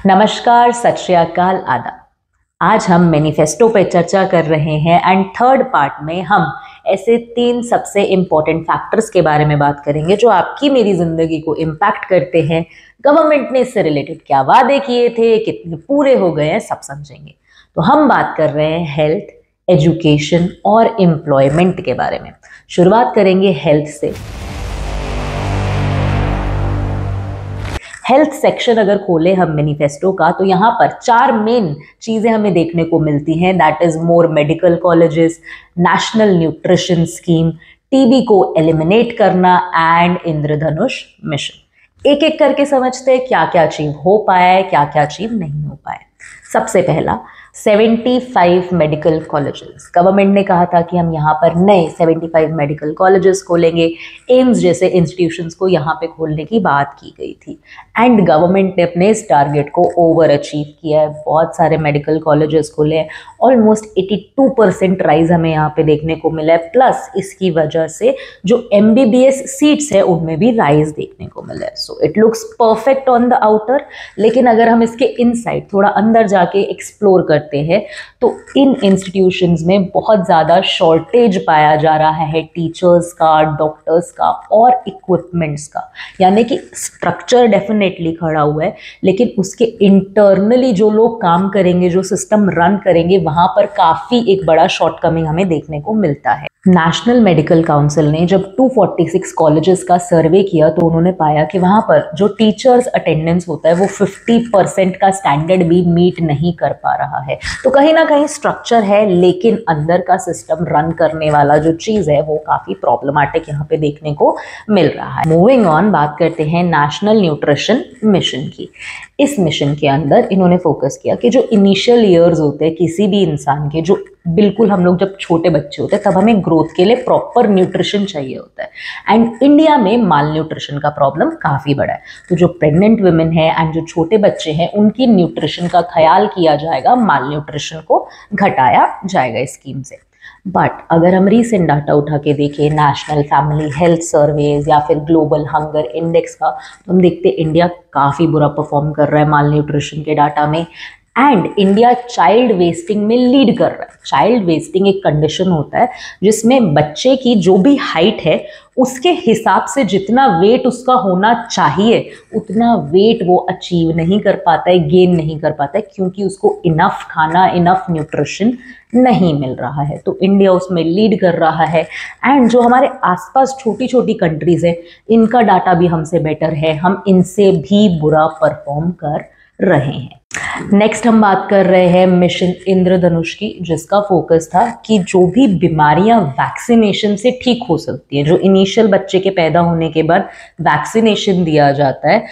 नमस्कार, सत श्री अकाल, आदाब। आज हम मैनिफेस्टो पे चर्चा कर रहे हैं एंड थर्ड पार्ट में हम ऐसे 3 सबसे इम्पोर्टेंट फैक्टर्स के बारे में बात करेंगे जो आपकी मेरी जिंदगी को इम्पैक्ट करते हैं। गवर्नमेंट ने इससे रिलेटेड क्या वादे किए थे, कितने पूरे हो गए हैं, सब समझेंगे। तो हम बात कर रहे हैं हेल्थ, एजुकेशन और एम्प्लॉयमेंट के बारे में। शुरुआत करेंगे हेल्थ से। हेल्थ सेक्शन अगर खोले हम मैनिफेस्टो का तो यहाँ पर 4 मेन चीजें हमें देखने को मिलती हैं। That is more medical colleges, national nutrition scheme, TB को एलिमिनेट करना एंड इंद्रधनुष मिशन। एक एक करके समझते हैं क्या क्या अचीव हो पाया है, क्या क्या अचीव नहीं हो पाया। सबसे पहला 75 मेडिकल कॉलेजेस। गवर्नमेंट ने कहा था कि हम यहाँ पर नए 75 मेडिकल कॉलेजेस खोलेंगे। एम्स जैसे इंस्टीट्यूशंस को यहाँ पे खोलने की बात की गई थी एंड गवर्नमेंट ने अपने इस टारगेट को ओवर अचीव किया है। बहुत सारे मेडिकल कॉलेजेस खुले हैं, ऑलमोस्ट 82% राइज हमें यहाँ पे देखने को मिला है। प्लस इसकी वजह से जो MBBS सीट्स है उनमें भी राइज देखने को मिला है। So it looks perfect on the outer, लेकिन अगर हम इसके इनसाइड थोड़ा अंदर जाके एक्सप्लोर करते हैं तो इन इंस्टीट्यूशंस में बहुत ज़्यादा शॉर्टेज पाया जा रहा है टीचर्स का, डॉक्टर्स का और इक्विपमेंट्स का। यानी कि स्ट्रक्चर डेफिनेटली खड़ा हुआ है, लेकिन उसके इंटरनली जो लोग काम करेंगे, जो सिस्टम रन करेंगे, वहाँ पर काफ़ी एक बड़ा शॉर्टकमिंग हमें देखने को मिलता है। नेशनल मेडिकल काउंसिल ने जब 246 कॉलेजेस का सर्वे किया तो उन्होंने पाया कि वहाँ पर जो टीचर्स अटेंडेंस होता है वो 50% का स्टैंडर्ड भी मीट नहीं कर पा रहा है। तो कहीं ना कहीं स्ट्रक्चर है, लेकिन अंदर का सिस्टम रन करने वाला जो चीज़ है वो काफ़ी प्रॉब्लमैटिक यहाँ पे देखने को मिल रहा है। मूविंग ऑन, बात करते हैं नेशनल न्यूट्रिशन मिशन की। इस मिशन के अंदर इन्होंने फोकस किया कि जो इनिशियल ईयर्स होते हैं किसी भी इंसान के, जो बिल्कुल हम लोग जब छोटे बच्चे होते हैं तब हमें ग्रोथ के लिए प्रॉपर न्यूट्रिशन चाहिए होता है एंड इंडिया में माल न्यूट्रिशन का प्रॉब्लम काफ़ी बड़ा है। तो जो प्रेग्नेंट वुमेन है एंड जो छोटे बच्चे हैं उनकी न्यूट्रिशन का ख्याल किया जाएगा, माल न्यूट्रिशन को घटाया जाएगा इस स्कीम से। बट अगर हम रीसेंट डाटा उठा के देखें नेशनल फैमिली हेल्थ सर्वेज या फिर ग्लोबल हंगर इंडेक्स का, तो हम देखते हैं इंडिया काफ़ी बुरा परफॉर्म कर रहा है माल न्यूट्रिशन के डाटा में एंड इंडिया चाइल्ड वेस्टिंग में लीड कर रहा है। चाइल्ड वेस्टिंग एक कंडीशन होता है जिसमें बच्चे की जो भी हाइट है उसके हिसाब से जितना वेट उसका होना चाहिए उतना वेट वो अचीव नहीं कर पाता है, गेन नहीं कर पाता है, क्योंकि उसको इनफ खाना, इनफ न्यूट्रिशन नहीं मिल रहा है। तो इंडिया उसमें लीड कर रहा है एंड जो हमारे आसपास छोटी छोटी कंट्रीज है इनका डाटा भी हमसे बेटर है, हम इनसे भी बुरा परफॉर्म कर रहे हैं। नेक्स्ट हम बात कर रहे हैं मिशन इंद्रधनुष की, जिसका फोकस था कि जो भी बीमारियां वैक्सीनेशन से ठीक हो सकती हैं, जो इनिशियल बच्चे के पैदा होने के बाद वैक्सीनेशन दिया जाता है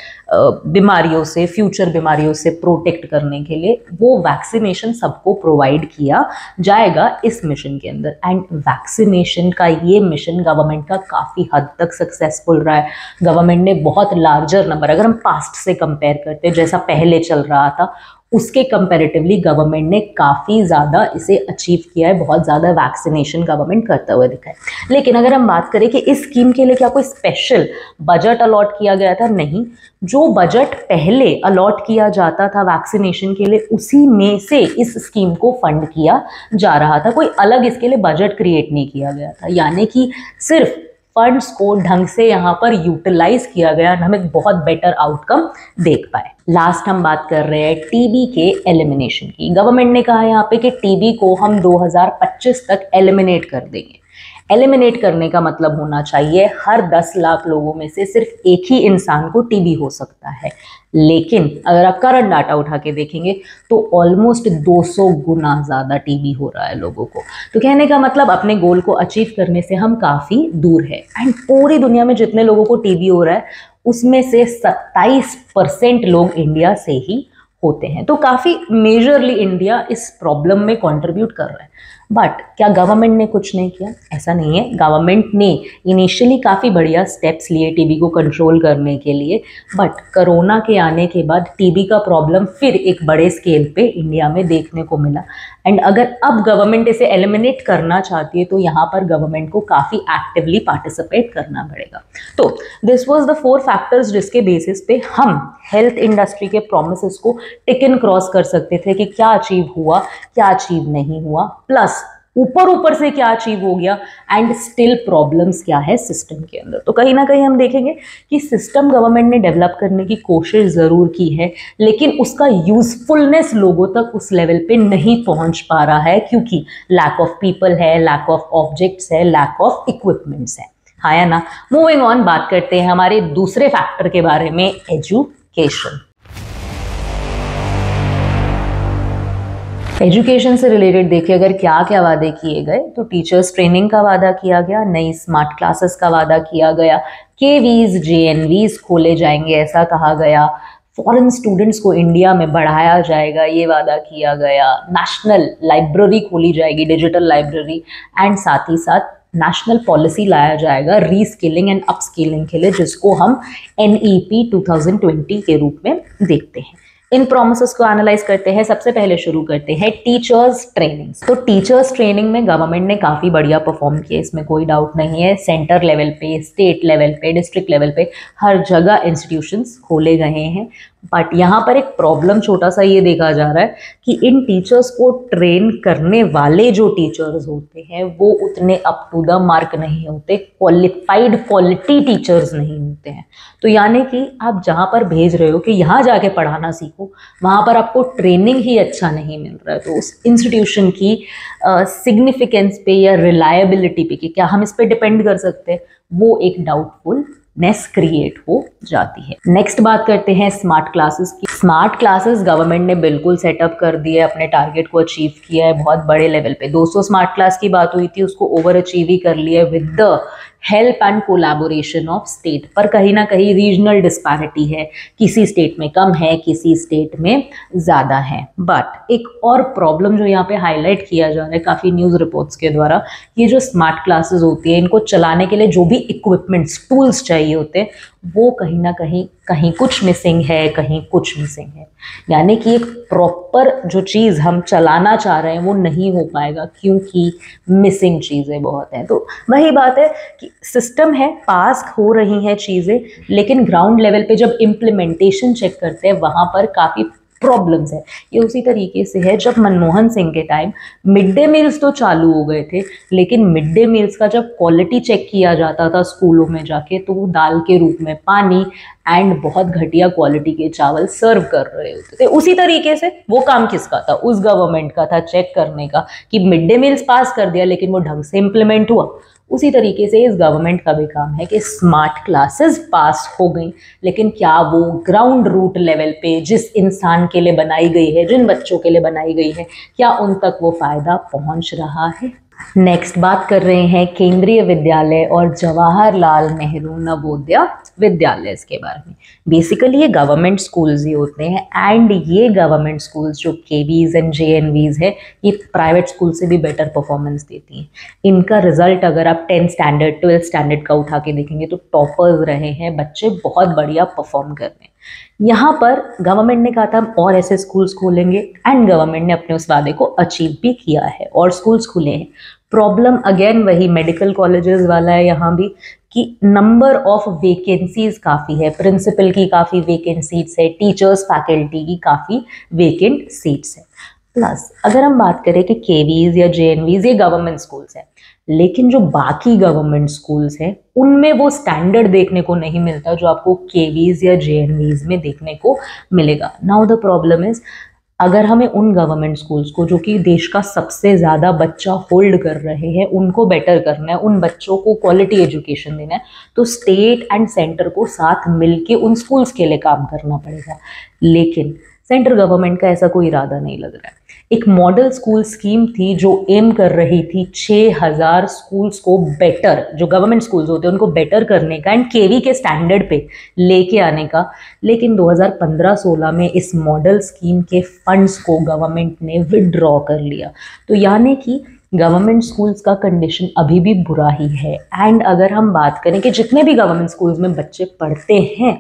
बीमारियों से, फ्यूचर बीमारियों से प्रोटेक्ट करने के लिए, वो वैक्सीनेशन सबको प्रोवाइड किया जाएगा इस मिशन के अंदर। एंड वैक्सीनेशन का ये मिशन गवर्नमेंट का काफ़ी हद तक सक्सेसफुल रहा है। गवर्नमेंट ने बहुत लार्जर नंबर, अगर हम पास्ट से कंपेयर करते हैं जैसा पहले चल रहा था उसके कंपैरेटिवली गवर्नमेंट ने काफ़ी ज़्यादा इसे अचीव किया है, बहुत ज़्यादा वैक्सीनेशन गवर्नमेंट करता हुआ दिखा है। लेकिन अगर हम बात करें कि इस स्कीम के लिए क्या कोई स्पेशल बजट अलॉट किया गया था, नहीं। जो बजट पहले अलॉट किया जाता था वैक्सीनेशन के लिए उसी में से इस स्कीम को फंड किया जा रहा था, कोई अलग इसके लिए बजट क्रिएट नहीं किया गया था। यानी कि सिर्फ फंड्स को ढंग से यहाँ पर यूटिलाइज किया गया, हम एक बहुत बेटर आउटकम देख पाए। लास्ट हम बात कर रहे हैं टीबी के एलिमिनेशन की। गवर्नमेंट ने कहा यहाँ पे कि टीबी को हम 2025 तक एलिमिनेट कर देंगे। एलिमिनेट करने का मतलब होना चाहिए हर 10 लाख लोगों में से सिर्फ एक ही इंसान को टीबी हो सकता है। लेकिन अगर आप करंट डाटा उठा के देखेंगे तो ऑलमोस्ट 200 गुना ज़्यादा टीबी हो रहा है लोगों को। तो कहने का मतलब अपने गोल को अचीव करने से हम काफ़ी दूर है एंड पूरी दुनिया में जितने लोगों को टीबी हो रहा है उसमें से 27% लोग इंडिया से ही होते हैं। तो काफ़ी मेजरली इंडिया इस प्रॉब्लम में कंट्रीब्यूट कर रहा है। बट क्या गवर्नमेंट ने कुछ नहीं किया? ऐसा नहीं है, गवर्नमेंट ने इनिशियली काफ़ी बढ़िया स्टेप्स लिए टीबी को कंट्रोल करने के लिए, बट कोरोना के आने के बाद टीबी का प्रॉब्लम फिर एक बड़े स्केल पे इंडिया में देखने को मिला। एंड अगर अब गवर्नमेंट इसे एलिमिनेट करना चाहती है तो यहाँ पर गवर्नमेंट को काफ़ी एक्टिवली पार्टिसिपेट करना पड़ेगा। तो दिस वाज द 4 फैक्टर्स जिसके बेसिस पे हम हेल्थ इंडस्ट्री के प्रोमिसेस को टिक एंड क्रॉस कर सकते थे कि क्या अचीव हुआ, क्या अचीव नहीं हुआ, प्लस ऊपर से क्या अचीव हो गया, एंड स्टिल प्रॉब्लम्स क्या है सिस्टम के अंदर। तो कहीं ना कहीं हम देखेंगे कि सिस्टम गवर्नमेंट ने डेवलप करने की कोशिश ज़रूर की है, लेकिन उसका यूजफुलनेस लोगों तक उस लेवल पे नहीं पहुंच पा रहा है, क्योंकि लैक ऑफ पीपल है, लैक ऑफ ऑब्जेक्ट्स है, लैक ऑफ इक्विपमेंट्स है। हाँ या ना? मूविंग ऑन, बात करते हैं हमारे दूसरे फैक्टर के बारे में, एजुकेशन। एजुकेशन से रिलेटेड देखिए अगर क्या क्या वादे किए गए, तो टीचर्स ट्रेनिंग का वादा किया गया, नई स्मार्ट क्लासेस का वादा किया गया, केवीज जेएनवीज खोले जाएंगे ऐसा कहा गया, फॉरेन स्टूडेंट्स को इंडिया में बढ़ाया जाएगा ये वादा किया गया, नेशनल लाइब्रेरी खोली जाएगी, डिजिटल लाइब्रेरी, एंड साथ ही साथ नेशनल पॉलिसी लाया जाएगा रीस्किलिंग एंड अपस्किलिंग के लिए, जिसको हम NEP 2020 के रूप में देखते हैं। इन प्रोमिसेस को एनालाइज करते हैं। सबसे पहले शुरू करते हैं टीचर्स ट्रेनिंग। तो टीचर्स ट्रेनिंग में गवर्नमेंट ने काफ़ी बढ़िया परफॉर्म किया, इसमें कोई डाउट नहीं है। सेंटर लेवल पे, स्टेट लेवल पे, डिस्ट्रिक्ट लेवल पे हर जगह इंस्टीट्यूशंस खोले गए हैं। बट यहाँ पर एक प्रॉब्लम छोटा सा ये देखा जा रहा है कि इन टीचर्स को ट्रेन करने वाले जो टीचर्स होते हैं वो उतने अप टू द मार्क नहीं होते, क्वालिफाइड क्वालिटी टीचर्स नहीं होते हैं। तो यानी कि आप जहाँ पर भेज रहे हो कि यहाँ जाके पढ़ाना सीखो, वहाँ पर आपको ट्रेनिंग ही अच्छा नहीं मिल रहा है, तो उस इंस्टीट्यूशन की सिग्निफिकेंस पे या रिलायबिलिटी पे कि क्या हम इस पे डिपेंड कर सकते हैं, वो एक डाउटफुल नेस क्रिएट हो जाती है। नेक्स्ट बात करते हैं स्मार्ट क्लासेस की। स्मार्ट क्लासेस गवर्नमेंट ने बिल्कुल सेटअप कर दिए, अपने टारगेट को अचीव किया है बहुत बड़े लेवल पे। 200 स्मार्ट क्लास की बात हुई थी, उसको ओवर अचीव ही कर लिया with the help and collaboration of state. पर कहीं ना कहीं रीजनल डिस्पैरिटी है, किसी स्टेट में कम है, किसी स्टेट में ज़्यादा है। बट एक और प्रॉब्लम जो यहाँ पे हाईलाइट किया जा रहा है काफ़ी न्यूज़ रिपोर्ट्स के द्वारा, ये जो स्मार्ट क्लासेस होती है इनको चलाने के लिए जो भी इक्विपमेंट्स टूल्स चाहिए होते हैं वो कहीं ना कहीं कुछ मिसिंग है, कहीं कुछ मिसिंग है। यानी कि एक प्रॉपर जो चीज़ हम चलाना चाह रहे हैं वो नहीं हो पाएगा क्योंकि मिसिंग चीज़ें बहुत हैं। तो वही बात है कि सिस्टम है, पास हो रही हैं चीज़ें, लेकिन ग्राउंड लेवल पे जब इम्प्लीमेंटेशन चेक करते हैं वहाँ पर काफ़ी प्रॉब्लम्स है। ये उसी तरीके से है जब मनमोहन सिंह के टाइम मिड डे मील्स तो चालू हो गए थे, लेकिन मिड डे मील्स का जब क्वालिटी चेक किया जाता था स्कूलों में जाके तो वो दाल के रूप में पानी एंड बहुत घटिया क्वालिटी के चावल सर्व कर रहे होते थे। उसी तरीके से वो काम किसका था? उस गवर्नमेंट का था चेक करने का कि मिड डे मील्स पास कर दिया लेकिन वो ढंग से इम्प्लीमेंट हुआ। उसी तरीके से इस गवर्नमेंट का भी काम है कि स्मार्ट क्लासेस पास हो गई, लेकिन क्या वो ग्राउंड रूट लेवल पे जिस इंसान के लिए बनाई गई है, जिन बच्चों के लिए बनाई गई है, क्या उन तक वो फायदा पहुंच रहा है? नेक्स्ट बात कर रहे हैं केंद्रीय विद्यालय और जवाहरलाल नेहरू नवोदय विद्यालय के बारे में। बेसिकली ये गवर्नमेंट स्कूल्स ही होते हैं, एंड ये गवर्नमेंट स्कूल्स जो केवीज एंड जेएनवीज है ये प्राइवेट स्कूल से भी बेटर परफॉर्मेंस देती हैं। इनका रिजल्ट अगर आप 10 स्टैंडर्ड 12 स्टैंडर्ड का उठा के देखेंगे तो टॉपर्स रहे हैं बच्चे, बहुत बढ़िया परफॉर्म कर रहे हैं। यहाँ पर गवर्नमेंट ने कहा था हम और ऐसे स्कूल्स खोलेंगे, एंड गवर्नमेंट ने अपने उस वादे को अचीव भी किया है और स्कूल्स खुले हैं। प्रॉब्लम अगेन वही मेडिकल कॉलेजेस वाला है यहाँ भी कि नंबर ऑफ वेकेंसीज काफ़ी है, प्रिंसिपल की काफ़ी वेकेंसीज है, टीचर्स फैकल्टी की काफ़ी वेकेंट सीट्स है। प्लस अगर हम बात करें कि केवीज या जेएनवीज ये गवर्नमेंट स्कूल्स हैं, लेकिन जो बाकी गवर्नमेंट स्कूल्स हैं उनमें वो स्टैंडर्ड देखने को नहीं मिलता जो आपको केवीज या जेएनवीज में देखने को मिलेगा। नाउ द प्रॉब्लम इज, अगर हमें उन गवर्नमेंट स्कूल्स को जो कि देश का सबसे ज़्यादा बच्चा होल्ड कर रहे हैं उनको बेटर करना है, उन बच्चों को क्वालिटी एजुकेशन देना है, तो स्टेट एंड सेंटर को साथ मिलके उन स्कूल्स के लिए काम करना पड़ेगा। लेकिन सेंट्रल गवर्नमेंट का ऐसा कोई इरादा नहीं लग रहा है। एक मॉडल स्कूल स्कीम थी जो एम कर रही थी 6000 स्कूल्स को बेटर, जो गवर्नमेंट स्कूल्स होते हैं उनको बेटर करने का एंड केवी के स्टैंडर्ड पे लेके आने का, लेकिन 2015-16 में इस मॉडल स्कीम के फंड्स को गवर्नमेंट ने विदड्रॉ कर लिया। तो यानी कि गवर्नमेंट स्कूल्स का कंडीशन अभी भी बुरा ही है। एंड अगर हम बात करें कि जितने भी गवर्नमेंट स्कूल्स में बच्चे पढ़ते हैं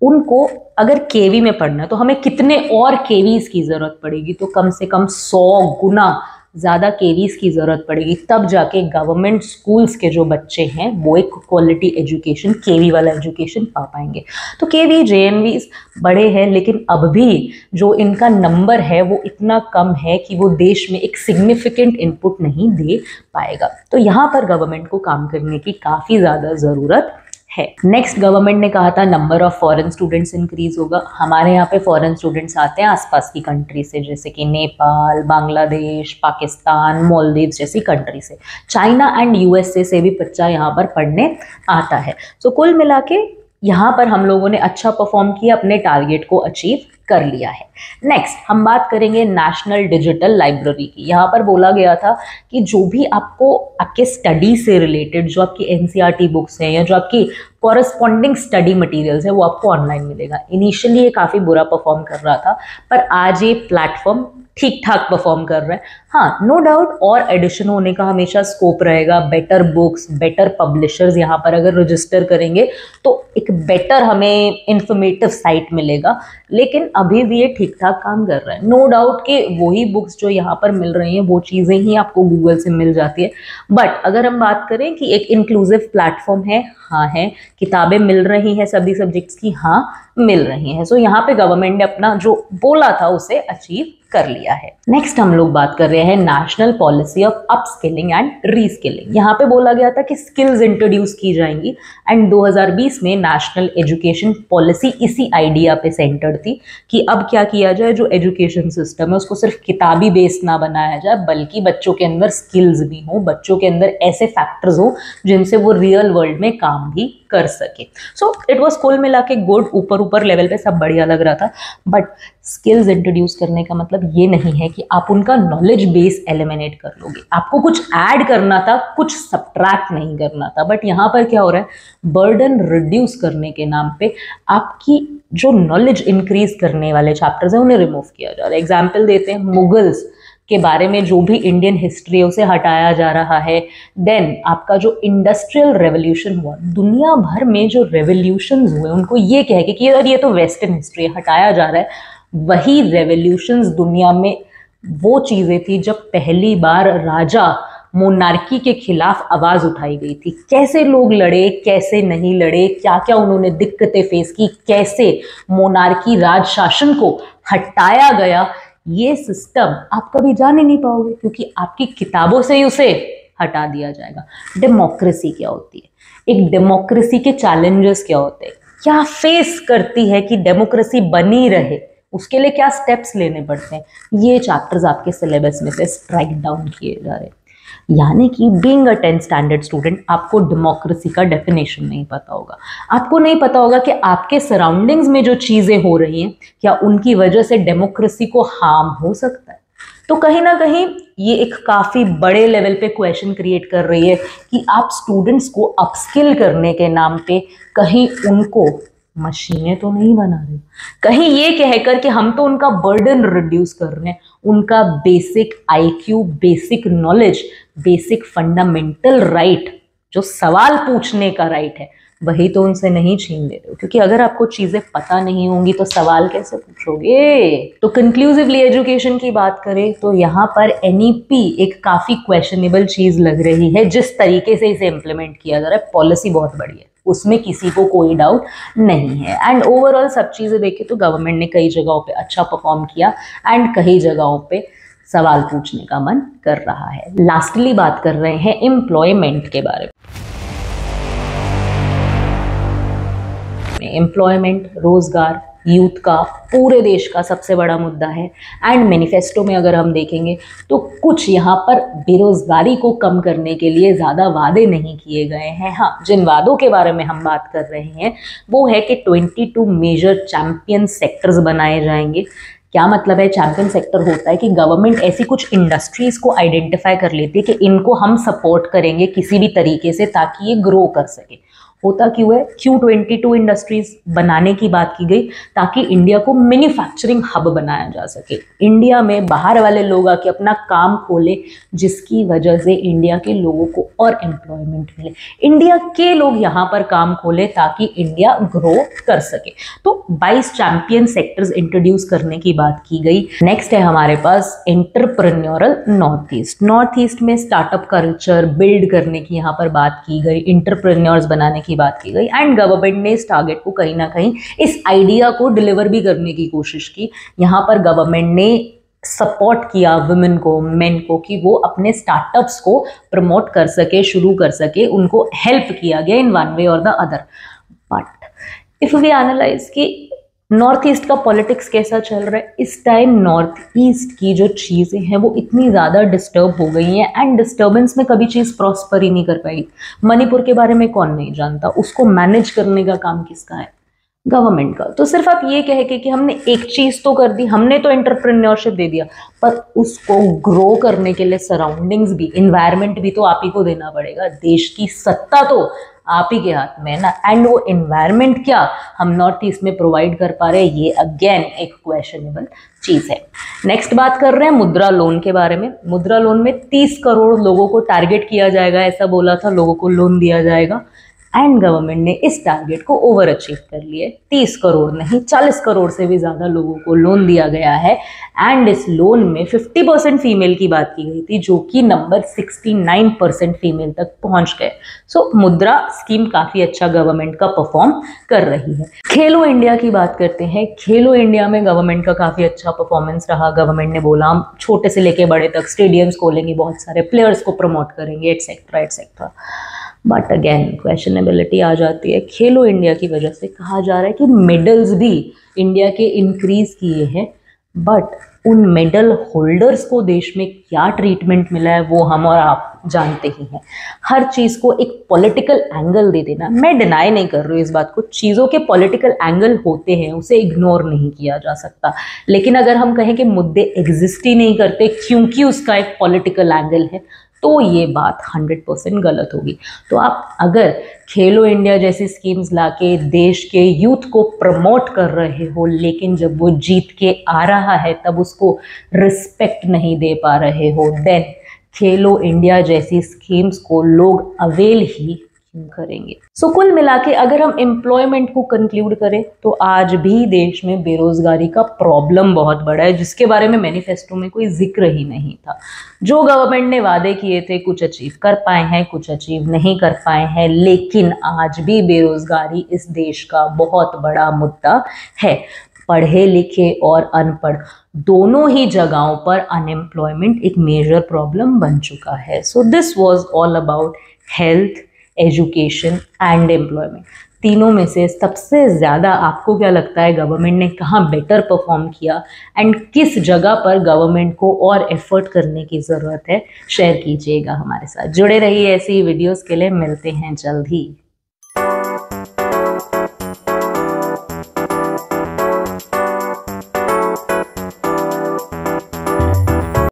उनको अगर केवी में पढ़ना है तो हमें कितने और केवीज की ज़रूरत पड़ेगी, तो कम से कम 100 गुना ज़्यादा केवीज की ज़रूरत पड़ेगी, तब जाके गवर्नमेंट स्कूल्स के जो बच्चे हैं वो एक क्वालिटी एजुकेशन, केवी वाला एजुकेशन पा पाएंगे। तो केवी जेएनवीज बड़े हैं, लेकिन अब भी जो इनका नंबर है वो इतना कम है कि वो देश में एक सिग्निफिकेंट इनपुट नहीं दे पाएगा। तो यहाँ पर गवर्नमेंट को काम करने की काफ़ी ज़्यादा ज़रूरत है। नेक्स्ट, गवर्नमेंट ने कहा था number of foreign students increase होगा। हमारे यहाँ पे फॉरेन स्टूडेंट्स आते हैं आसपास की कंट्री से, जैसे कि नेपाल, बांग्लादेश, पाकिस्तान, मालदीव्स जैसी कंट्री से। चाइना एंड यूएसए से भी बच्चा यहाँ पर पढ़ने आता है। सो कुल मिला के यहाँ पर हम लोगों ने अच्छा परफॉर्म किया, अपने टारगेट को अचीव कर लिया है। नेक्स्ट हम बात करेंगे नेशनल डिजिटल लाइब्रेरी की। यहाँ पर बोला गया था कि जो भी आपको आपके स्टडी से रिलेटेड जो आपकी एनसीईआरटी बुक्स हैं या जो आपकी कॉरेस्पॉन्डिंग स्टडी मटेरियल्स है वो आपको ऑनलाइन मिलेगा। इनिशियली ये काफ़ी बुरा परफॉर्म कर रहा था, पर आज ये प्लेटफॉर्म ठीक ठाक परफॉर्म कर रहा है। हाँ, नो डाउट और एडिशन होने का हमेशा स्कोप रहेगा। बेटर बुक्स, बेटर पब्लिशर्स यहाँ पर अगर रजिस्टर करेंगे तो एक बेटर हमें इंफॉर्मेटिव साइट मिलेगा, लेकिन अभी भी ये ठीक ठाक काम कर रहा है। नो डाउट कि वही बुक्स जो यहाँ पर मिल रही हैं वो चीज़ें ही आपको गूगल से मिल जाती है। बट अगर हम बात करें कि एक इंक्लूसिव प्लेटफॉर्म है, हाँ है, किताबें मिल रही हैं सभी सब्जेक्ट्स की, हाँ मिल रही हैं। सो यहाँ पे गवर्नमेंट ने अपना जो बोला था उसे अचीव कर लिया है। नेक्स्ट हम लोग बात कर रहे हैं national policy of upskilling and reskilling. यहाँ पे बोला गया था कि स्किल्स इंट्रोड्यूस की जाएंगी एंड 2020 में नेशनल एजुकेशन पॉलिसी इसी आइडिया पे सेंटर्ड थी कि अब क्या किया जाए, जो एजुकेशन सिस्टम है उसको सिर्फ किताबी बेस्ड ना बनाया जाए, बल्कि बच्चों के अंदर स्किल्स भी हो, बच्चों के अंदर ऐसे फैक्टर्स हो जिनसे वो रियल वर्ल्ड में काम भी कर सके। सो इट वॉज कुल मिला के गुड, ऊपर ऊपर लेवल पे सब बढ़िया लग रहा था। बट स्किल्स इंट्रोड्यूस करने का मतलब ये नहीं है कि आप उनका नॉलेज बेस एलिमिनेट कर लोगे। आपको कुछ ऐड करना था, कुछ सब्ट्रैक्ट नहीं करना था। बट यहाँ पर क्या हो रहा है, बर्डन रिड्यूस करने के नाम पे आपकी जो नॉलेज इंक्रीज करने वाले चैप्टर्स हैं उन्हें रिमूव किया जा रहा है। एग्जाम्पल देते हैं, मुगल्स के बारे में जो भी इंडियन हिस्ट्री है उसे हटाया जा रहा है। देन आपका जो इंडस्ट्रियल रेवोल्यूशन हुआ, दुनिया भर में जो रेवोल्यूशंस हुए उनको ये कह के कि यार ये तो वेस्टर्न हिस्ट्री हटाया जा रहा है। वही रेवोल्यूशंस दुनिया में वो चीज़ें थी जब पहली बार राजा मोनार्की के खिलाफ आवाज़ उठाई गई थी। कैसे लोग लड़े, कैसे नहीं लड़े, क्या क्या उन्होंने दिक्कतें फेस की, कैसे मोनार्की राज शासन को हटाया गया, ये सिस्टम आप कभी जान ही नहीं पाओगे क्योंकि आपकी किताबों से ही उसे हटा दिया जाएगा। डेमोक्रेसी क्या होती है, एक डेमोक्रेसी के चैलेंजेस क्या होते हैं, क्या फेस करती है कि डेमोक्रेसी बनी रहे, उसके लिए क्या स्टेप्स लेने पड़ते हैं, ये चैप्टर्स आपके सिलेबस में से स्ट्राइक डाउन किए जा रहे हैं। यानी कि being a 10th standard student आपको डेमोक्रेसी का डेफिनेशन नहीं पता होगा। आपको नहीं पता होगा कि आपके सराउंडिंग्स में जो चीज़ें हो रही हैं क्या उनकी वजह से डेमोक्रेसी को हार्म हो सकता है। तो कहीं ना कहीं ये एक काफ़ी बड़े लेवल पे क्वेश्चन क्रिएट कर रही है कि आप स्टूडेंट्स को अपस्किल करने के नाम पे कहीं उनको मशीनें तो नहीं बना रहे, कहीं ये कहकर कि हम तो उनका बर्डन रिड्यूस कर रहे हैं, उनका basic IQ, basic knowledge, basic fundamental right, जो सवाल पूछने का राइट है, वही तो उनसे नहीं छीन ले रहे हो। क्योंकि अगर आपको चीज़ें पता नहीं होंगी तो सवाल कैसे पूछोगे। तो कंक्लूसिवली एजुकेशन की बात करें तो यहाँ पर एनईपी एक काफ़ी क्वेश्चनेबल चीज़ लग रही है। जिस तरीके से इसे इम्प्लीमेंट किया जा रहा है, पॉलिसी बहुत बड़ी है, उसमें किसी को कोई डाउट नहीं है। एंड ओवरऑल सब चीज़ें देखें तो गवर्नमेंट ने कई जगहों पे अच्छा परफॉर्म किया एंड कई जगहों पे सवाल पूछने का मन कर रहा है। लास्टली बात कर रहे हैं एम्प्लॉयमेंट के बारे में। एम्प्लॉयमेंट, रोजगार यूथ का, पूरे देश का सबसे बड़ा मुद्दा है। एंड मैनिफेस्टो में अगर हम देखेंगे तो कुछ यहाँ पर बेरोजगारी को कम करने के लिए ज़्यादा वादे नहीं किए गए हैं। हाँ, जिन वादों के बारे में हम बात कर रहे हैं वो है कि 22 मेजर चैंपियन सेक्टर्स बनाए जाएंगे। क्या मतलब है चैंपियन सेक्टर? होता है कि गवर्नमेंट ऐसी कुछ इंडस्ट्रीज़ को आइडेंटिफाई कर लेती है कि इनको हम सपोर्ट करेंगे किसी भी तरीके से ताकि ये ग्रो कर सके। होता क्यों है, Q22 इंडस्ट्रीज बनाने की बात की गई ताकि इंडिया को मैन्युफैक्चरिंग हब बनाया जा सके, इंडिया में बाहर वाले लोग आके अपना काम खोले, जिसकी वजह से इंडिया के लोगों को और एम्प्लॉयमेंट मिले, इंडिया के लोग यहाँ पर काम खोले ताकि इंडिया ग्रो कर सके। तो 22 चैंपियन सेक्टर्स इंट्रोड्यूस करने की बात की गई। नेक्स्ट है हमारे पास entrepreneurial north east. North east में स्टार्टअप कल्चर बिल्ड करने की यहाँ पर बात की गई, एंटरप्रेन्योर्स बनाने की बात की गई, एंड गवर्नमेंट ने इस टारगेट को कहीं ना कहीं इस आइडिया को डिलीवर भी करने की कोशिश की। यहाँ पर गवर्नमेंट ने सपोर्ट किया वुमेन को, मेन को, कि वो अपने स्टार्टअप्स को प्रमोट कर सके, शुरू कर सके, उनको हेल्प किया गया इन वन वे और the other. But if we analyse कि नॉर्थ ईस्ट का पॉलिटिक्स कैसा चल रहा है इस टाइम, नॉर्थ ईस्ट की जो चीज़ें हैं वो इतनी ज़्यादा डिस्टर्ब हो गई हैं, एंड डिस्टर्बेंस में कभी चीज़ प्रॉस्पर ही नहीं कर पाएगी। मणिपुर के बारे में कौन नहीं जानता, उसको मैनेज करने का काम किसका है, गवर्नमेंट का। तो सिर्फ आप ये कह के कि हमने एक चीज़ तो कर दी, हमने तो एंटरप्रेन्योरशिप दे दिया, पर उसको ग्रो करने के लिए सराउंडिंग्स भी, इन्वायरमेंट भी तो आप ही को देना पड़ेगा। देश की सत्ता तो आप ही के हाथ में है ना, एंड वो इन्वायरमेंट क्या हम नॉर्थ ईस्ट में प्रोवाइड कर पा रहे हैं, ये अगेन एक क्वेश्चनेबल चीज़ है। नेक्स्ट बात कर रहे हैं मुद्रा लोन के बारे में। मुद्रा लोन में 30 करोड़ लोगों को टारगेट किया जाएगा, ऐसा बोला था, लोगों को लोन दिया जाएगा, एंड गवर्नमेंट ने इस टारगेट को ओवर अचीव कर लिया। 30 करोड़ नहीं, 40 करोड़ से भी ज़्यादा लोगों को लोन दिया गया है, एंड इस लोन में 50% फीमेल की बात की गई थी, जो कि नंबर 69% फीमेल तक पहुंच गए। सो मुद्रा स्कीम काफ़ी अच्छा गवर्नमेंट का परफॉर्म कर रही है। खेलो इंडिया की बात करते हैं। खेलो इंडिया में गवर्नमेंट का काफ़ी अच्छा परफॉर्मेंस रहा। गवर्नमेंट ने बोला हम छोटे से लेके बड़े तक स्टेडियम्स खोलेंगे, बहुत सारे प्लेयर्स को प्रमोट करेंगे, एटसेट्रा एटसेट्रा। बट अगेन क्वेश्चनेबिलिटी आ जाती है। खेलो इंडिया की वजह से कहा जा रहा है कि मेडल्स भी इंडिया के इंक्रीज किए हैं, बट उन मेडल होल्डर्स को देश में क्या ट्रीटमेंट मिला है वो हम और आप जानते ही हैं। हर चीज़ को एक पॉलिटिकल एंगल दे देना, मैं डिनाई नहीं कर रही हूँ इस बात को, चीज़ों के पॉलिटिकल एंगल होते हैं, उसे इग्नोर नहीं किया जा सकता, लेकिन अगर हम कहें कि मुद्दे एग्जिस्ट ही नहीं करते क्योंकि उसका एक पॉलिटिकल एंगल है, तो ये बात 100% गलत होगी। तो आप अगर खेलो इंडिया जैसी स्कीम्स लाके देश के यूथ को प्रमोट कर रहे हो, लेकिन जब वो जीत के आ रहा है तब उसको रिस्पेक्ट नहीं दे पा रहे हो, देन खेलो इंडिया जैसी स्कीम्स को लोग अवेल ही करेंगे। सो कुल मिला के अगर हम एम्प्लॉयमेंट को कंक्लूड करें तो आज भी देश में बेरोजगारी का प्रॉब्लम बहुत बड़ा है, जिसके बारे में मैनिफेस्टो में कोई जिक्र ही नहीं था। जो गवर्नमेंट ने वादे किए थे कुछ अचीव कर पाए हैं, कुछ अचीव नहीं कर पाए हैं, लेकिन आज भी बेरोजगारी इस देश का बहुत बड़ा मुद्दा है। पढ़े लिखे और अनपढ़ दोनों ही जगहों पर अनएम्प्लॉयमेंट एक मेजर प्रॉब्लम बन चुका है। So this was all about health, education and employment. तीनों में से सबसे ज़्यादा आपको क्या लगता है गवर्नमेंट ने कहाँ बेटर परफॉर्म किया, एंड किस जगह पर गवर्नमेंट को और एफर्ट करने की ज़रूरत है, शेयर कीजिएगा हमारे साथ। जुड़े रहिए ऐसी वीडियोस के लिए, मिलते हैं जल्द ही।